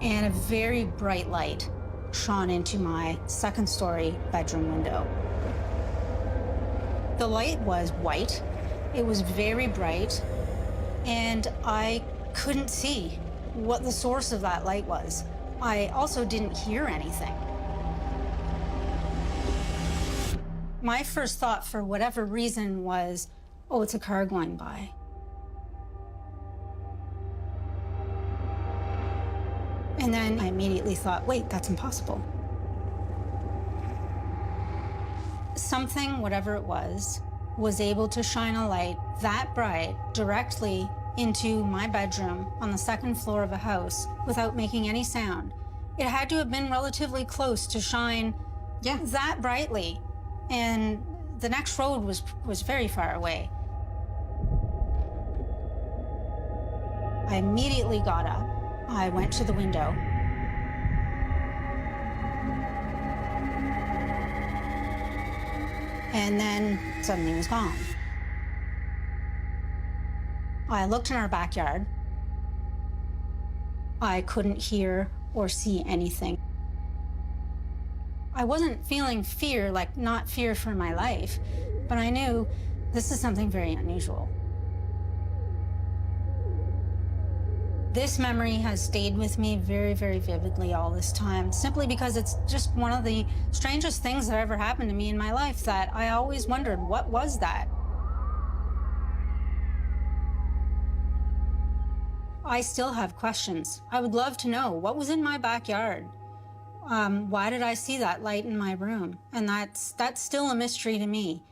And a very bright light shone into my second-story bedroom window. The light was white. It was very bright, and I couldn't see what the source of that light was. I also didn't hear anything. My first thought, for whatever reason, was, oh, it's a car going by. And then I immediately thought, wait, that's impossible. Something, whatever it was able to shine a light that bright directly into my bedroom on the second floor of a house without making any sound. It had to have been relatively close to shine that brightly. And the next road was very far away. I immediately got up. I went to the window. And then suddenly it was gone. I looked in our backyard. I couldn't hear or see anything. I wasn't feeling fear, like not fear for my life, but I knew this is something very unusual. This memory has stayed with me very, very vividly all this time, simply because it's just one of the strangest things that ever happened to me in my life that I always wondered, what was that? I still have questions. I would love to know what was in my backyard. Why did I see that light in my room? And that's still a mystery to me.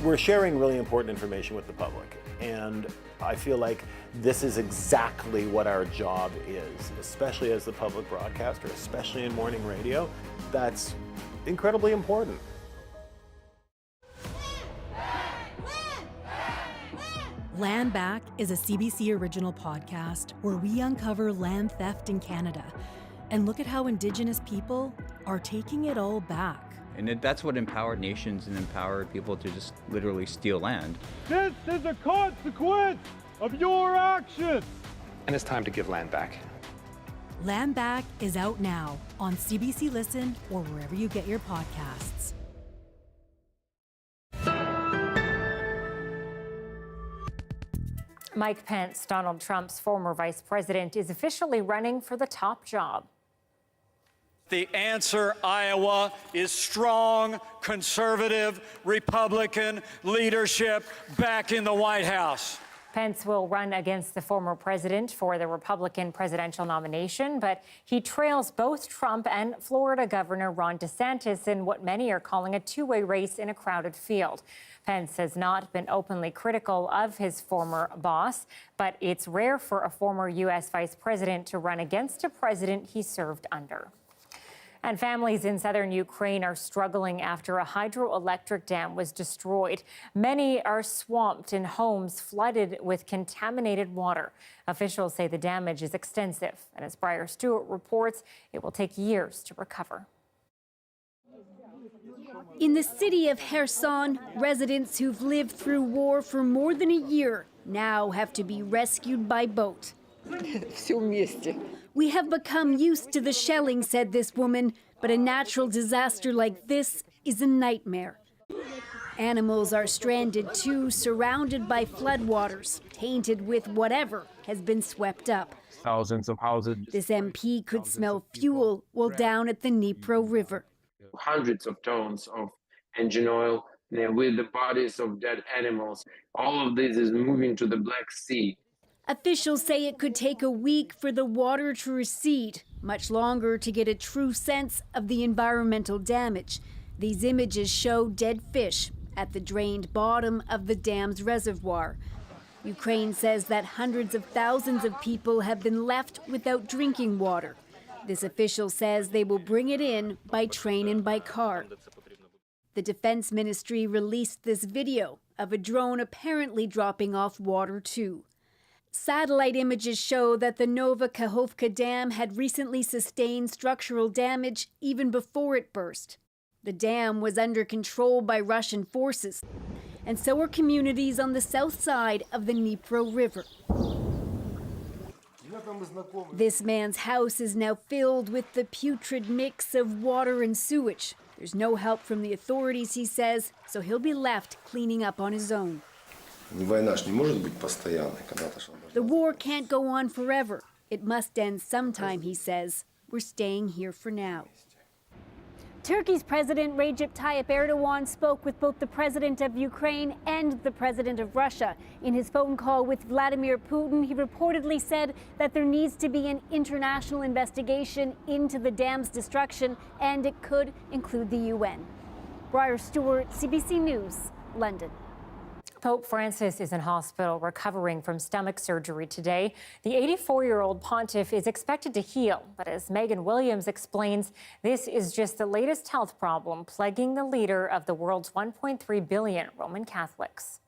We're sharing really important information with the public, and I feel like this is exactly what our job is, especially as the public broadcaster, especially in morning radio. That's incredibly important. Land Back is a CBC original podcast where we uncover land theft in Canada and look at how Indigenous people are taking it all back. And that's what empowered nations and empowered people to just literally steal land. This is a consequence of your actions. And it's time to give land back. Land Back is out now on CBC Listen or wherever you get your podcasts. Mike Pence, Donald Trump's former vice president, is officially running for the top job. The answer, Iowa, is strong, conservative, Republican leadership back in the White House. Pence will run against the former president for the Republican presidential nomination, but he trails both Trump and Florida Governor Ron DeSantis in what many are calling a two-way race in a crowded field. Pence has not been openly critical of his former boss, but it's rare for a former U.S. vice president to run against a president he served under. And families in southern Ukraine are struggling after a hydroelectric dam was destroyed. Many are swamped and homes flooded with contaminated water. Officials say the damage is extensive, and as Briar Stewart reports, it will take years to recover. In the city of Kherson, residents who've lived through war for more than a year now have to be rescued by boat. We have become used to the shelling, said this woman, but a natural disaster like this is a nightmare. Animals are stranded too, surrounded by floodwaters, tainted with whatever has been swept up. Thousands of houses. This MP could smell fuel while down at the Dnipro River. Hundreds of tons of engine oil with the bodies of dead animals. All of this is moving to the Black Sea. Officials say it could take a week for the water to recede, much longer to get a true sense of the environmental damage. These images show dead fish at the drained bottom of the dam's reservoir. Ukraine says that hundreds of thousands of people have been left without drinking water. This official says they will bring it in by train and by car. The Defense Ministry released this video of a drone apparently dropping off water too. Satellite images show that the Nova Kakhovka Dam had recently sustained structural damage even before it burst. The dam was under control by Russian forces, and so were communities on the south side of the Dnipro River. This man's house is now filled with the putrid mix of water and sewage. There's no help from the authorities, he says, so he'll be left cleaning up on his own. The war can't go on forever. It must end sometime, he says. We're staying here for now. Turkey's President Recep Tayyip Erdogan spoke with both the president of Ukraine and the president of Russia. In his phone call with Vladimir Putin, he reportedly said that there needs to be an international investigation into the dam's destruction, and it could include the UN. Briar Stewart, CBC News, London. Pope Francis is in hospital recovering from stomach surgery today. The 84-year-old pontiff is expected to heal, but as Megan Williams explains, this is just the latest health problem plaguing the leader of the world's 1.3 billion Roman Catholics.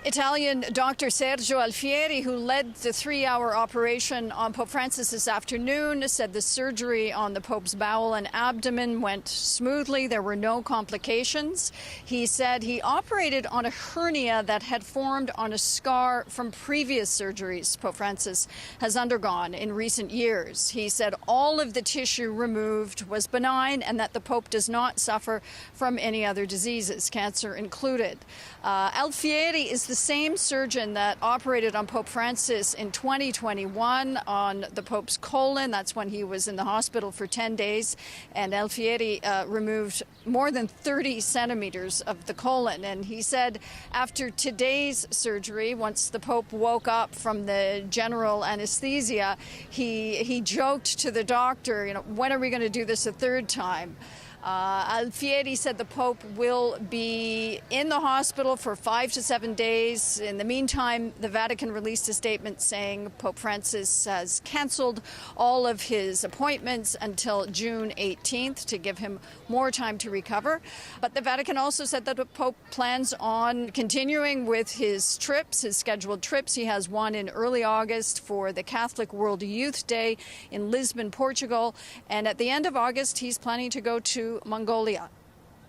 Italian Dr. Sergio Alfieri, who led the 3-hour operation on Pope Francis this afternoon, said the surgery on the Pope's bowel and abdomen went smoothly. There were no complications. He said he operated on a hernia that had formed on a scar from previous surgeries Pope Francis has undergone in recent years. He said all of the tissue removed was benign and that the Pope does not suffer from any other diseases, cancer included. Alfieri is the same surgeon that operated on Pope Francis in 2021 on the Pope's colon. That's when he was in the hospital for 10 days. And Alfieri removed more than 30 centimeters of the colon. And he said after today's surgery, once the Pope woke up from the general anesthesia, he joked to the doctor, when are we going to do this a third time? Alfieri said the Pope will be in the hospital for 5 to 7 days. In the meantime, the Vatican released a statement saying Pope Francis has canceled all of his appointments until June 18th to give him more time to recover. But the Vatican also said that the Pope plans on continuing with his trips, his scheduled trips. He has one in early August for the Catholic World Youth Day in Lisbon, Portugal. And at the end of August, he's planning to go to Mongolia.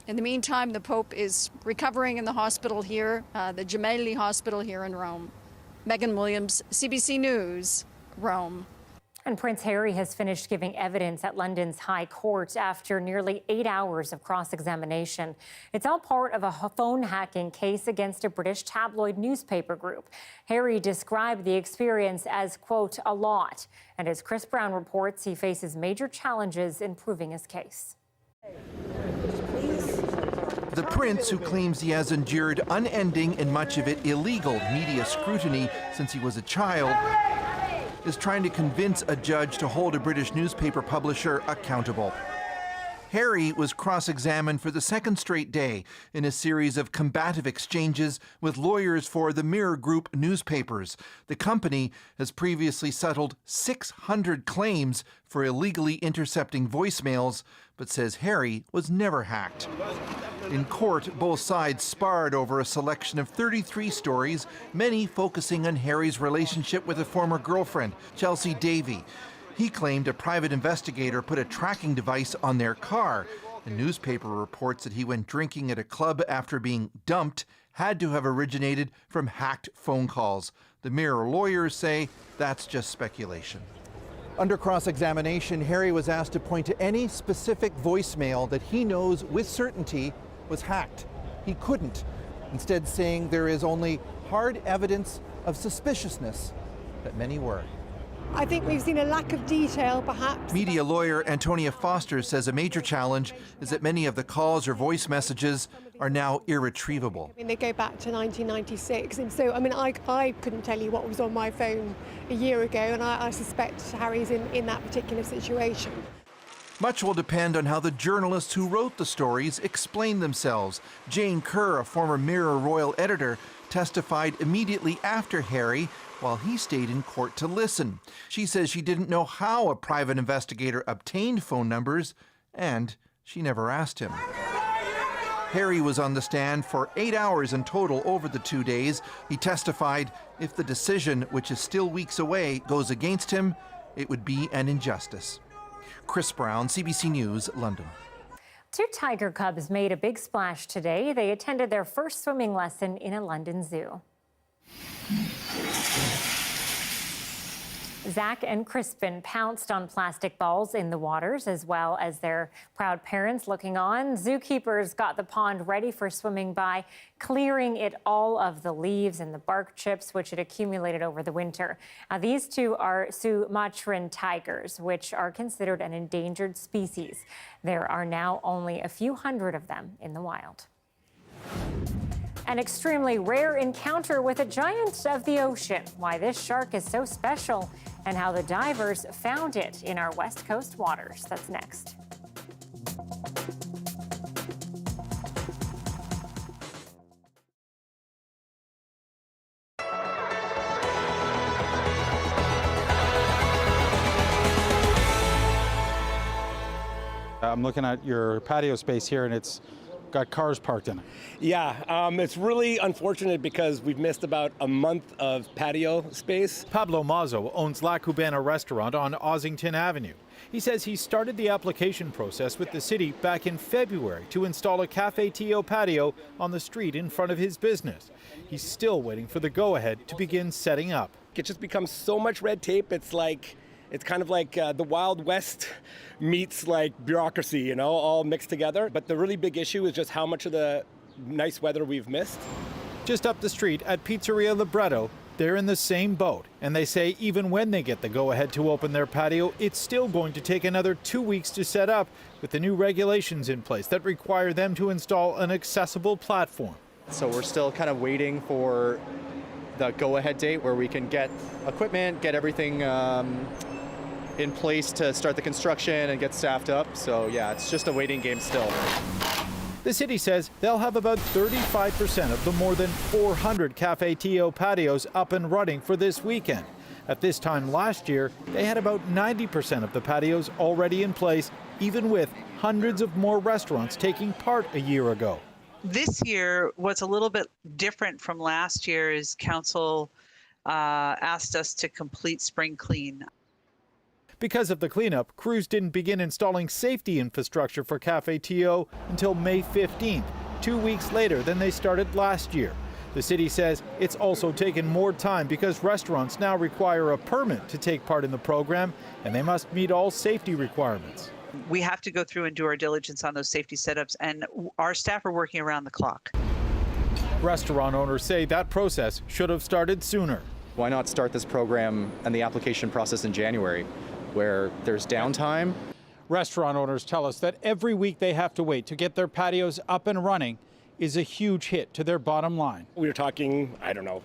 In the meantime, the Pope is recovering in the hospital here, the Gemelli Hospital here in Rome. Megan Williams, CBC News, Rome. And Prince Harry has finished giving evidence at London's High Court after nearly 8 hours of cross-examination. It's all part of a phone hacking case against a British tabloid newspaper group. Harry described the experience as, quote, a lot. And as Chris Brown reports, he faces major challenges in proving his case. Please. The prince, who claims he has endured unending and much of it illegal media scrutiny since he was a child, is trying to convince a judge to hold a British newspaper publisher accountable. Harry was cross-examined for the second straight day in a series of combative exchanges with lawyers for the Mirror Group newspapers. The company has previously settled 600 claims for illegally intercepting voicemails, but says Harry was never hacked. In court, both sides sparred over a selection of 33 stories, many focusing on Harry's relationship with a former girlfriend, Chelsea Davy. He claimed a private investigator put a tracking device on their car. A newspaper reports that he went drinking at a club after being dumped had to have originated from hacked phone calls. The Mirror lawyers say that's just speculation. Under cross-examination, Harry was asked to point to any specific voicemail that he knows with certainty was hacked. He couldn't, instead saying there is only hard evidence of suspiciousness that many were. I think we've seen a lack of detail, perhaps. Media lawyer Antonia Foster says a major challenge is that many of the calls or voice messages are now irretrievable. I mean, they go back to 1996, and so, I mean, I couldn't tell you what was on my phone a year ago, and I suspect Harry's in that particular situation. Much will depend on how the journalists who wrote the stories explain themselves. Jane Kerr, a former Mirror Royal editor, testified immediately after Harry while he stayed in court to listen. She says she didn't know how a private investigator obtained phone numbers, and she never asked him. Harry was on the stand for 8 hours in total over the 2 days. He testified if the decision, which is still weeks away, goes against him, it would be an injustice. Chris Brown, CBC News, London. 2 tiger cubs made a big splash today. They attended their first swimming lesson in a London zoo. Zach and Crispin pounced on plastic balls in the waters, as well as their proud parents looking on. Zookeepers got the pond ready for swimming by clearing it all of the leaves and the bark chips, which had accumulated over the winter. Now, these 2 are Sumatran tigers, which are considered an endangered species. There are now only a few hundred of them in the wild. An extremely rare encounter with a giant of the ocean. Why this shark is so special and how the divers found it in our West Coast waters. That's next. I'm looking at your patio space here, and it's got cars parked in it. Yeah, it's really unfortunate because we've missed about a month of patio space. Pablo Mazo owns La Cubana restaurant on Ossington Avenue. He says he started the application process with the city back in February to install a Cafe Tio patio on the street in front of his business. He's still waiting for the go-ahead to begin setting up. It just becomes so much red tape. It's kind of like the Wild West meets like bureaucracy, you know, all mixed together. But the really big issue is just how much of the nice weather we've missed. Just up the street at Pizzeria Libretto, they're in the same boat. And they say even when they get the go-ahead to open their patio, it's still going to take another 2 weeks to set up with the new regulations in place that require them to install an accessible platform. So we're still kind of waiting for the go-ahead date where we can get equipment, get everything in place to start the construction and get staffed up. So yeah, it's just a waiting game still. The city says they'll have about 35% of the more than 400 Cafe Tio patios up and running for this weekend. At this time last year, they had about 90% of the patios already in place, even with hundreds of more restaurants taking part a year ago. This year, what's a little bit different from last year is council asked us to complete spring clean. Because of the cleanup, crews didn't begin installing safety infrastructure for Cafe Tio until May 15th, 2 weeks later than they started last year. The city says it's also taken more time because restaurants now require a permit to take part in the program, and they must meet all safety requirements. We have to go through and do our diligence on those safety setups, and our staff are working around the clock. Restaurant owners say that process should have started sooner. Why not start this program and the application process in January, where there's downtime? Restaurant owners tell us that every week they have to wait to get their patios up and running is a huge hit to their bottom line. We were talking, I don't know,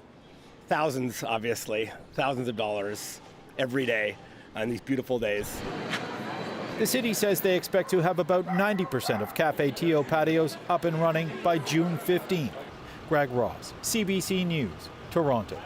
thousands, obviously, thousands of dollars every day on these beautiful days. The city says they expect to have about 90% of Cafe TO patios up and running by June 15th. Greg Ross, CBC News, Toronto.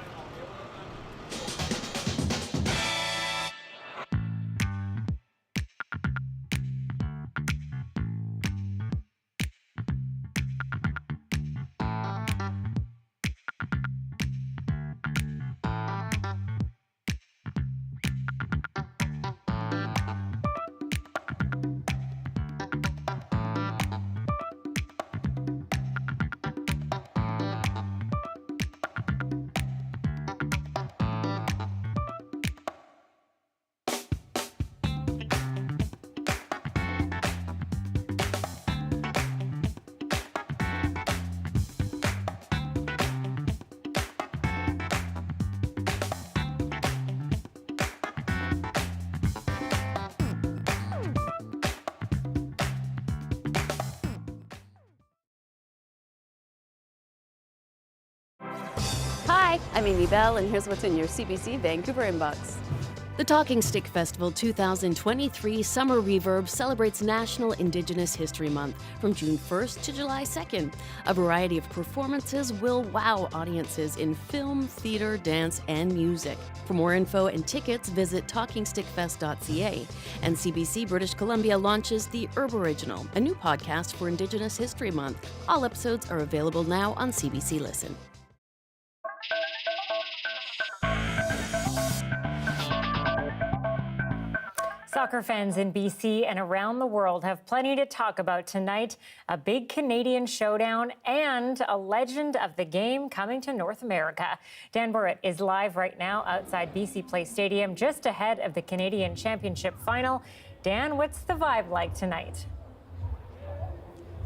Hi, I'm Amy Bell, and here's what's in your CBC Vancouver inbox. The Talking Stick Festival 2023 Summer Reverb celebrates National Indigenous History Month from June 1st to July 2nd. A variety of performances will wow audiences in film, theater, dance, and music. For more info and tickets, visit talkingstickfest.ca. And CBC British Columbia launches the Herb Original, a new podcast for Indigenous History Month. All episodes are available now on CBC Listen. Soccer fans in BC and around the world have plenty to talk about tonight. A big Canadian showdown and a legend of the game coming to North America. Dan Burritt is live right now outside BC Place Stadium, just ahead of the Canadian Championship final. Dan, what's the vibe like tonight?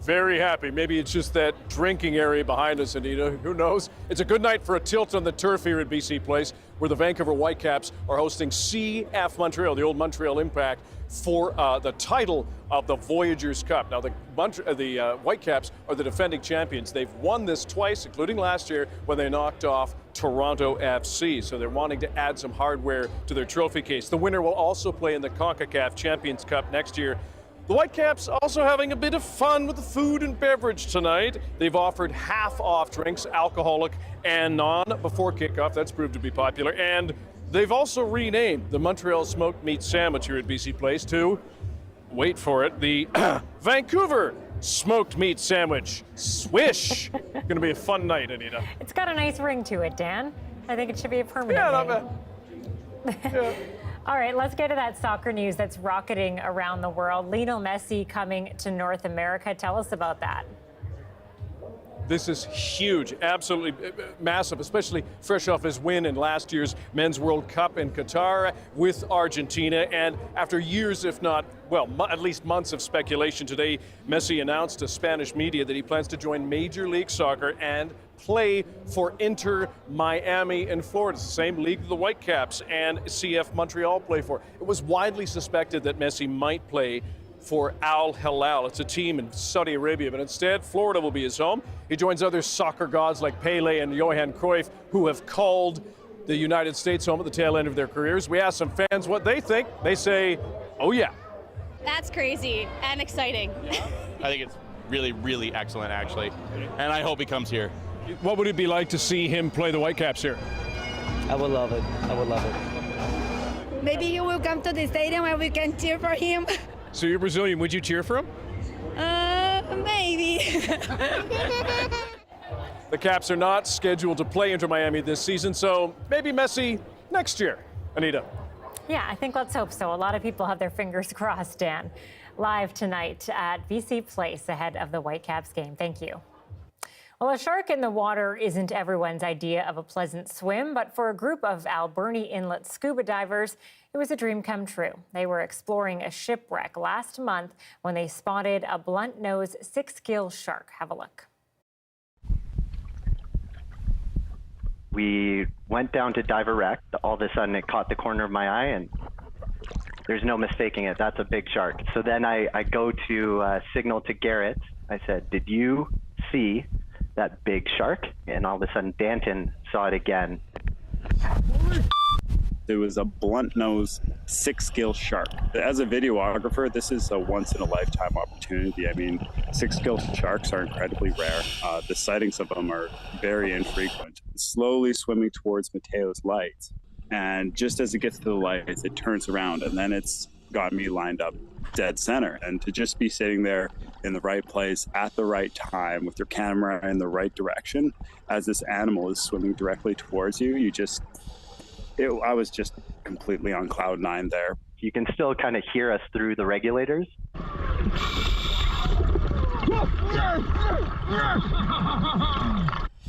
Very happy. Maybe it's just that drinking area behind us, Anita. Who knows? It's a good night for a tilt on the turf here at BC Place, where the Vancouver Whitecaps are hosting CF Montreal, the old Montreal Impact, for the title of the Voyageurs Cup. Now, the Whitecaps are the defending champions. They've won this twice, including last year when they knocked off Toronto FC. So they're wanting to add some hardware to their trophy case. The winner will also play in the CONCACAF Champions Cup next year. The Whitecaps also having a bit of fun with the food and beverage tonight. They've offered half-off drinks, alcoholic and non, before kickoff. That's proved to be popular. And they've also renamed the Montreal Smoked Meat Sandwich here at BC Place to, wait for it, the Vancouver Smoked Meat Sandwich. Swish! Going to be a fun night, Anita. It's got a nice ring to it, Dan. I think it should be a permanent Yeah, not name. bad. Yeah. All right, let's get to that soccer news that's rocketing around the world. Lionel Messi coming to North America. Tell us about that. This is huge, absolutely massive, especially fresh off his win in last year's Men's World Cup in Qatar with Argentina. And after years, if not, well, at least months of speculation, today Messi announced to Spanish media that he plans to join Major League Soccer and play for Inter Miami in Florida. It's the same league the Whitecaps and CF Montreal play for. It was widely suspected that Messi might play for Al Hilal. It's a team in Saudi Arabia, but instead Florida will be his home. He joins other soccer gods like Pele and Johan Cruyff, who have called the United States home at the tail end of their careers. We asked some fans what they think. They say, oh yeah. That's crazy and exciting. I think it's really, really excellent, actually. And I hope he comes here. What would it be like to see him play the Whitecaps here? I would love it. I would love it. Maybe he will come to the stadium and we can cheer for him. So you're Brazilian. Would you cheer for him? Maybe. The Caps are not scheduled to play Inter Miami this season, so maybe Messi next year. Anita. Yeah, I think let's hope so. A lot of people have their fingers crossed, Dan. Live tonight at BC Place ahead of the Whitecaps game. Thank you. Well, a shark in the water isn't everyone's idea of a pleasant swim, but for a group of Alberni Inlet scuba divers, it was a dream come true. They were exploring a shipwreck last month when they spotted a blunt-nosed six-gill shark. Have a look. We went down to dive a wreck. All of a sudden, it caught the corner of my eye, and There's no mistaking it. That's a big shark. So then I go to signal to Garrett. I said, did you see that big shark? And all of a sudden, Danton saw it again. There was a blunt-nosed, six-gill shark. As a videographer, this is a once-in-a-lifetime opportunity. I mean, six-gill sharks are incredibly rare. The sightings of them are very infrequent. Slowly swimming towards Mateo's lights, and just as it gets to the lights, it turns around, and then it's got me lined up dead center. And to just be sitting there in the right place at the right time with your camera in the right direction as this animal is swimming directly towards you, I was just completely on cloud nine there. You can still kind of hear us through the regulators.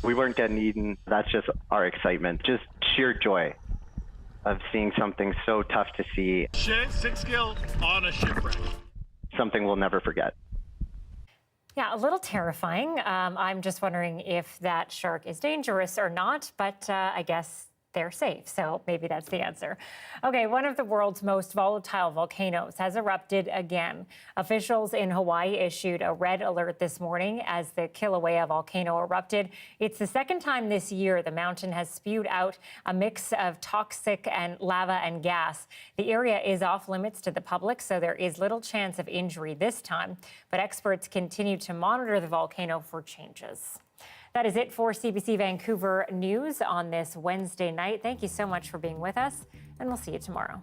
We weren't getting eaten. That's just our excitement, just sheer joy of seeing something so tough to see. Six-gill on a shipwreck. Something we'll never forget. Yeah, a little terrifying. I'm just wondering if that shark is dangerous or not, but I guess they're safe, so maybe that's the answer. Okay, one of the world's most volatile volcanoes has erupted again. Officials in Hawaii issued a red alert this morning as the Kilauea volcano erupted. It's the second time this year the mountain has spewed out a mix of toxic and lava and gas. The area is off limits to the public, so there is little chance of injury this time, but experts continue to monitor the volcano for changes. That is it for CBC Vancouver News on this Wednesday night. Thank you so much for being with us, and we'll see you tomorrow.